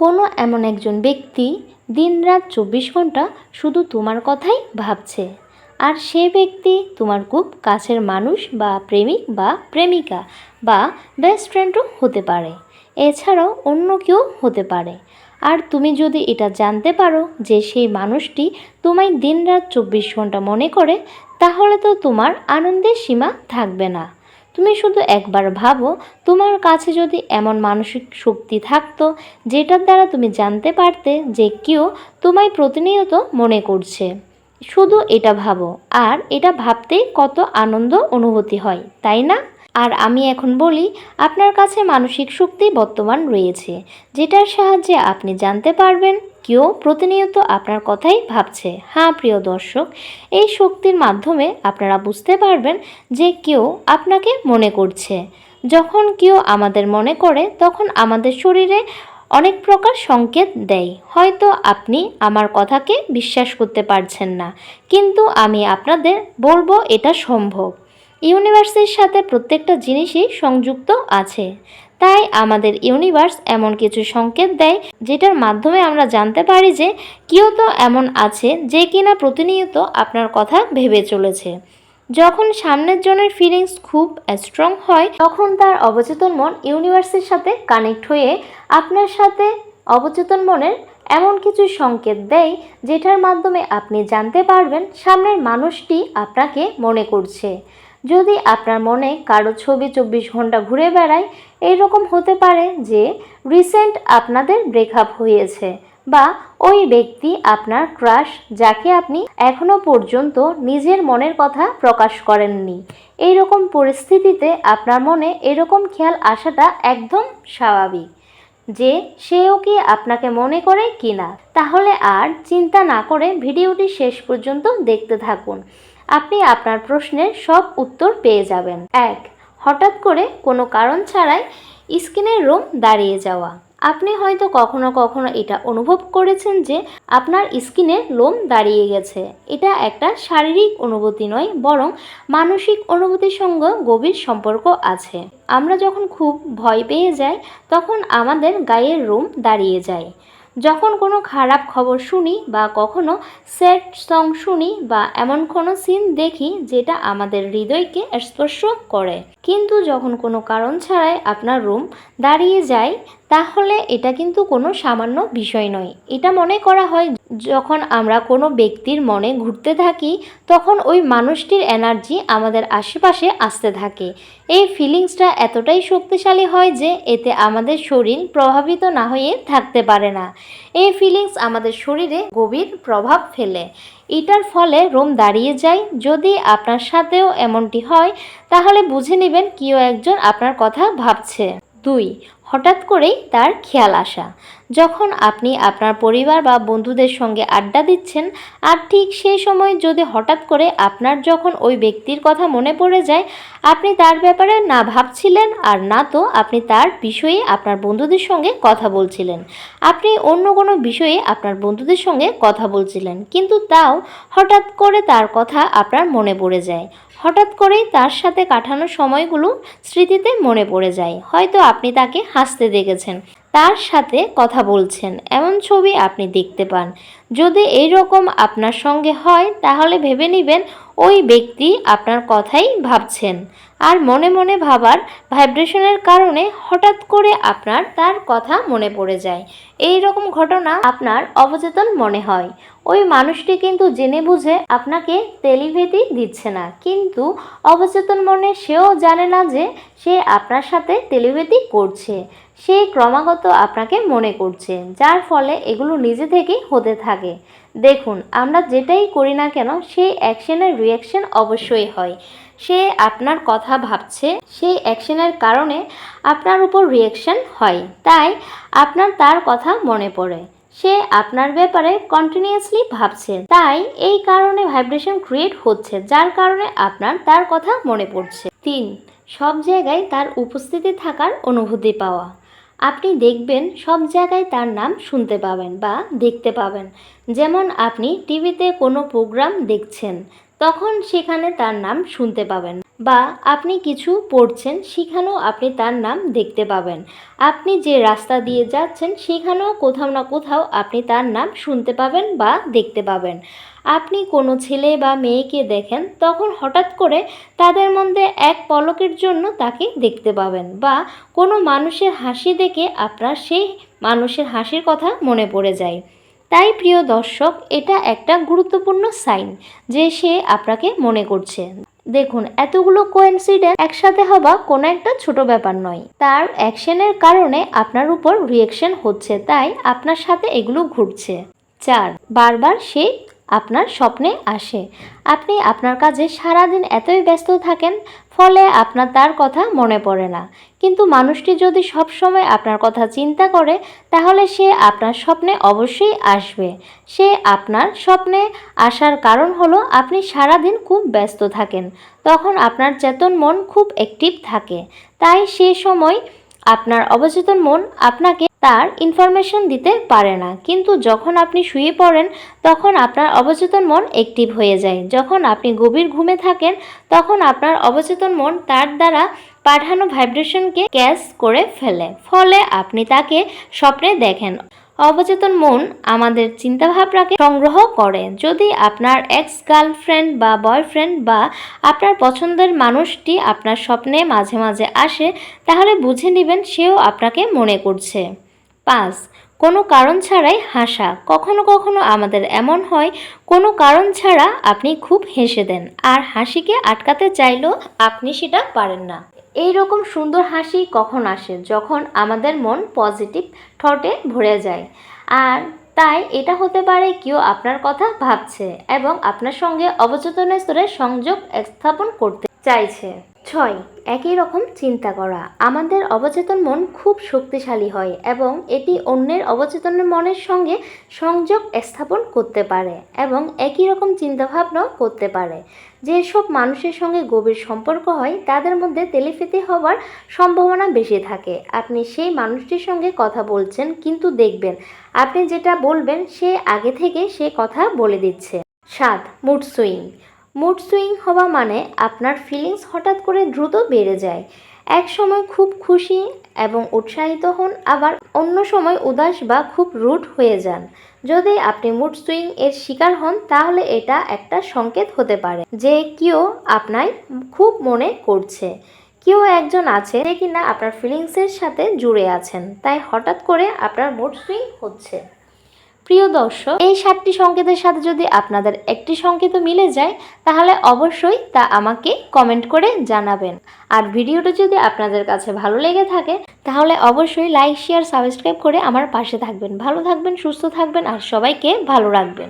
কোনো এমন একজন ব্যক্তি দিনরাত 24 ঘন্টা শুধু তোমার কথাই ভাবছে, আর সে ব্যক্তি তোমার খুব কাছের মানুষ বা প্রেমিক বা প্রেমিকা বা বেস্ট ফ্রেন্ডও হতে পারে, এছাড়াও অন্য কেউ হতে পারে। আর তুমি যদি এটা জানতে পারো যে সেই মানুষটি তোমায় দিনরাত 24 ঘন্টা মনে করে, তাহলে তো তোমার আনন্দের সীমা থাকবে না। তুমি শুধু একবার ভাবো, তোমার কাছে যদি এমন মানসিক শক্তি থাকতো যেটার দ্বারা তুমি জানতে পারতে যে কেউ তোমায় প্রতিনিয়ত মনে করছে। শুধু এটা ভাবো, আর এটা ভাবতেই কত আনন্দ অনুভূতি হয়, তাই না? আর আমি এখন বলি, আপনার কাছে মানসিক শক্তি বর্তমান রয়েছে, যেটার সাহায্যে আপনি জানতে পারবেন কেউ প্রতিনিয়ত আপনার কথাই ভাবছে। হ্যাঁ প্রিয় দর্শক, এই শক্তির মাধ্যমে আপনারা বুঝতে পারবেন যে কেউ আপনাকে মনে করছে। যখন কেউ আমাদের মনে করে, তখন আমাদের শরীরে অনেক প্রকার সংকেত দেয়। হয়তো আপনি আমার কথাকে বিশ্বাস করতে পারছেন না, কিন্তু আমি আপনাদের বলবো এটা সম্ভব। ইউনিভার্সের সাথে প্রত্যেকটা জিনিসই সংযুক্ত আছে, তাই আমাদের ইউনিভার্স এমন কিছু সংকেত দেয় যেটার মাধ্যমে আমরা জানতে পারি যে কেউ তো এমন আছে যে কিনা প্রতিনিয়ত আপনার কথা ভেবে চলেছে। যখন সামনের জনের ফিলিংস খুব স্ট্রং হয়, তখন তার অবচেতন মন ইউনিভার্সের সাথে কানেক্ট হয়ে আপনার সাথে অবচেতন মনের এমন কিছু সংকেত দেয় যেটার মাধ্যমে আপনি জানতে পারবেন সামনের মানুষটি আপনাকে মনে করছে। যদি আপনার মনে কারো ছবি 24 ঘন্টা ঘুরে বেড়ায়, এইরকম হতে পারে যে রিসেন্ট আপনাদের ব্রেকআপ হয়েছে, বা ওই ব্যক্তি আপনার ক্রাশ, যাকে আপনি এখনো পর্যন্ত নিজের মনের কথা প্রকাশ করেননি। এই রকম পরিস্থিতিতে আপনার মনে এরকম খেয়াল আসাটা একদম স্বাভাবিক যে সেও কি আপনাকে মনে করে কিনা। তাহলে আর চিন্তা না করে ভিডিওটি শেষ পর্যন্ত দেখতে থাকুন, আপনি আপনার প্রশ্নের সব উত্তর পেয়ে যাবেন। 1. হঠাৎ করে কোনো কারণ ছাড়াই স্কিনের রং দাঁড়িয়ে যাওয়া। আপনি হয়তো কখনো কখনো এটা অনুভব করেছেন যে আপনার স্কিনের লোম দাঁড়িয়ে গেছে। এটা একটা শারীরিক অনুভূতি নয়, বরং মানসিক অনুভূতির সঙ্গে গভীর সম্পর্ক আছে। আমরা যখন খুব ভয় পেয়ে যাই, তখন আমাদের গায়ের লোম দাঁড়িয়ে যায়। যখন কোনো খারাপ খবর শুনি, বা কখনো স্যাড সং শুনি, বা এমন কোনো সিন দেখি যেটা আমাদের হৃদয়কে স্পর্শ করে। কিন্তু যখন কোনো কারণ ছাড়াই আপনার রুম দাঁড়িয়ে যায়, তাহলে এটা কিন্তু কোনো সামান্য বিষয় নয়। এটা মনে করা হয় যখন আমরা কোনো ব্যক্তির মনে ঘুরতে থাকি, তখন ওই মানুষটির এনার্জি আমাদের আশেপাশে আসতে থাকে। এই ফিলিংসটা এতটাই শক্তিশালী হয় যে এতে আমাদের শরীর প্রভাবিত না হয়ে থাকতে পারে না। এই ফিলিংস আমাদের শরীরে গভীর প্রভাব ফেলে। এটার ফলে রোম দাঁড়িয়ে যায়। যদি আপনার সাথেও এমনটি হয়, তাহলে বুঝে নেবেন কেউ একজন আপনার কথা ভাবছে। 2. হঠাৎ করেই তার খেয়াল আসা। যখন আপনি আপনার পরিবার বা বন্ধুদের সঙ্গে আড্ডা দিচ্ছেন, আর ঠিক সেই সময় যদি হঠাৎ করে আপনার যখন ওই ব্যক্তির কথা মনে পড়ে যায়, আপনি তার ব্যাপারে না ভাবছিলেন, আর না তো আপনি তার বিষয়ে আপনার বন্ধুদের সঙ্গে কথা বলছিলেন। আপনি অন্য কোনো বিষয়ে আপনার বন্ধুদের সঙ্গে কথা বলছিলেন, কিন্তু তাও হঠাৎ করে তার কথা আপনার মনে পড়ে যায়। হঠাৎ করেই তার সাথে কাটানো সময়গুলো স্মৃতিতে মনে পড়ে যায়। হয়তো আপনি তাকে হাসতে দেখেছেন, তার সাথে কথা বলছেন, এমন ছবি আপনি দেখতে পান। যদি এই রকম আপনার সঙ্গে হয়, তাহলে ভেবে নেবেন ওই ব্যক্তি আপনার কথাই ভাবছেন। আর মনে মনে ভাবার ভাইব্রেশনের কারণে হঠাৎ করে আপনার তার কথা মনে পড়ে যায়। এই রকম ঘটনা আপনার অবচেতন মনে হয়। ওই মানুষটি কিন্তু জেনে বুঝে আপনাকে টেলিপ্যাথি দিচ্ছে না, কিন্তু অবচেতন মনে সেও জানে না যে সে আপনার সাথে টেলিপ্যাথি করছে। সে ক্রমাগত আপনাকে মনে করছে, যার ফলে এগুলো নিজে থেকেই হতে থাকে। দেখুন, আমরা যেটাই করি না কেন, সেই অ্যাকশনের রিয়াকশন অবশ্যই হয়। সে আপনার কথা ভাবছে, সেই অ্যাকশনের কারণে আপনার উপর রিয়াকশন হয়, তাই আপনার তার কথা মনে পড়ে। সে আপনার ব্যাপারে কন্টিনিউয়াসলি ভাবছে, তাই এই কারণে ভাইব্রেশন ক্রিয়েট হচ্ছে, যার কারণে আপনার তার কথা মনে পড়ছে। 3. সব জায়গায় তার উপস্থিতি থাকার অনুভূতি পাওয়া। আপনি দেখবেন সব জায়গায় তার নাম শুনতে পাবেন বা দেখতে পাবেন। যেমন আপনি টিভিতে কোনো প্রোগ্রাম দেখছেন, তখন সেখানে তার নাম শুনতে পাবেন, বা আপনি কিছু পড়ছেন সেখানেও আপনি তার নাম দেখতে পাবেন। আপনি যে রাস্তা দিয়ে যাচ্ছেন সেখানেও কোথাও না কোথাও আপনি তার নাম শুনতে পাবেন বা দেখতে পাবেন। আপনি কোনো ছেলে বা মেয়েকে দেখেন, তখন হঠাৎ করে তাদের মধ্যে এক পলকের জন্য তাকে দেখতে পাবেন, বা কোনো মানুষের হাসি দেখে আপনার সেই মানুষের হাসির কথা মনে পড়ে যায়। তাই প্রিয় দর্শক, এটা একটা গুরুত্বপূর্ণ সাইন যে সে আপনাকে মনে করছে। দেখুন, এতগুলো কোইন্সিডেন্স একসাথে হওয়া কোনো একটা ছোট ব্যাপার নয়। তার অ্যাকশনের কারণে আপনার উপর রিয়েকশন হচ্ছে, তাই আপনার সাথে এগুলো ঘটছে। 4, বারবার সে আপনার স্বপ্নে আসে। আপনি আপনার কাজে সারাদিন এতই ব্যস্ত থাকেন, ফলে আপনার তার কথা মনে পড়ে না। কিন্তু মানুষটি যদি সবসময় আপনার কথা চিন্তা করে, তাহলে সে আপনার স্বপ্নে অবশ্যই আসবে। সে আপনার স্বপ্নে আসার কারণ হলো আপনি সারাদিন খুব ব্যস্ত থাকেন, তখন আপনার চেতন মন খুব অ্যাক্টিভ থাকে। তাই সে সময় আপনার অবচেতন মন আপনাকে তার ইনফরমেশন দিতে পারে না। কিন্তু যখন আপনি শুয়ে পড়েন, তখন আপনার অবচেতন মন অ্যাক্টিভ হয়ে যায়। যখন আপনি গভীর ঘুমে থাকেন, তখন আপনার অবচেতন মন তার দ্বারা পাঠানো ভাইব্রেশনকে ক্যাচ করে ফেলে, ফলে আপনি তাকে স্বপ্নে দেখেন। অবচেতন মন আমাদের চিন্তাভাবনাকে সংগ্রহ করে। যদি আপনার এক্স গার্লফ্রেন্ড বা বয়ফ্রেন্ড বা আপনার পছন্দের মানুষটি আপনার স্বপ্নে মাঝে মাঝে আসে, তাহলে বুঝে নেবেন সেও আপনাকে মনে করছে। 5, কোনো কারণ ছাড়াই হাসা। কখনো কখনো আমাদের এমন হয়, কোনো কারণ ছাড়া আপনি খুব হেসে দেন, আর হাসিকে আটকাতে চাইলেও আপনি সেটা পারেন না। এই রকম সুন্দর হাসি কখন আসে? যখন আমাদের মন পজিটিভ থটে ভরে যায়। আর তাই এটা হতে পারে কেউ আপনার কথা ভাবছে এবং আপনার সঙ্গে অবচেতন স্তরে সংযোগ স্থাপন করতে চাইছে। 6, একই রকম চিন্তা করা। আমাদের অবচেতন মন খুব শক্তিশালী হয় এবং এটি অন্যের অবচেতন মনের সঙ্গে সংযোগ স্থাপন করতে পারে এবং একই রকম চিন্তাভাবনাও করতে পারে। যেসব মানুষের সঙ্গে গভীর সম্পর্ক হয়, তাদের মধ্যে টেলিপ্যাথি হওয়ার সম্ভাবনা বেশি থাকে। আপনি সেই মানুষটির সঙ্গে কথা বলছেন, কিন্তু দেখবেন আপনি যেটা বলবেন সে আগে থেকে সে কথা বলে দিচ্ছে। 7, মুড সুইং। মুড সুইং হওয়া মানে আপনার ফিলিংস হঠাৎ করে দ্রুত বেড়ে যায়। এক সময় খুব খুশি এবং উৎসাহিত হন, আবার অন্য সময় উদাস বা খুব রুড হয়ে যান। যদি আপনি মুড সুইং এর শিকার হন, তাহলে এটা একটা সংকেত হতে পারে যে কেউ আপনার খুব মনে করছে। কেউ একজন আছে যে কিনা আপনার ফিলিংসের সাথে জুড়ে আছেন, তাই হঠাৎ করে আপনার মুড সুইং হচ্ছে। প্রিয় দর্শক, এই 7টি সংকেতের সাথে যদি আপনাদের একটি সংকেত মিলে যায়, তাহলে অবশ্যই তা আমাকে কমেন্ট করে জানাবেন। আর ভিডিওটা যদি আপনাদের কাছে ভালো লেগে থাকে, তাহলে অবশ্যই লাইক, শেয়ার, সাবস্ক্রাইব করে আমার পাশে থাকবেন। ভালো থাকবেন, সুস্থ থাকবেন আর সবাইকে ভালো রাখবেন।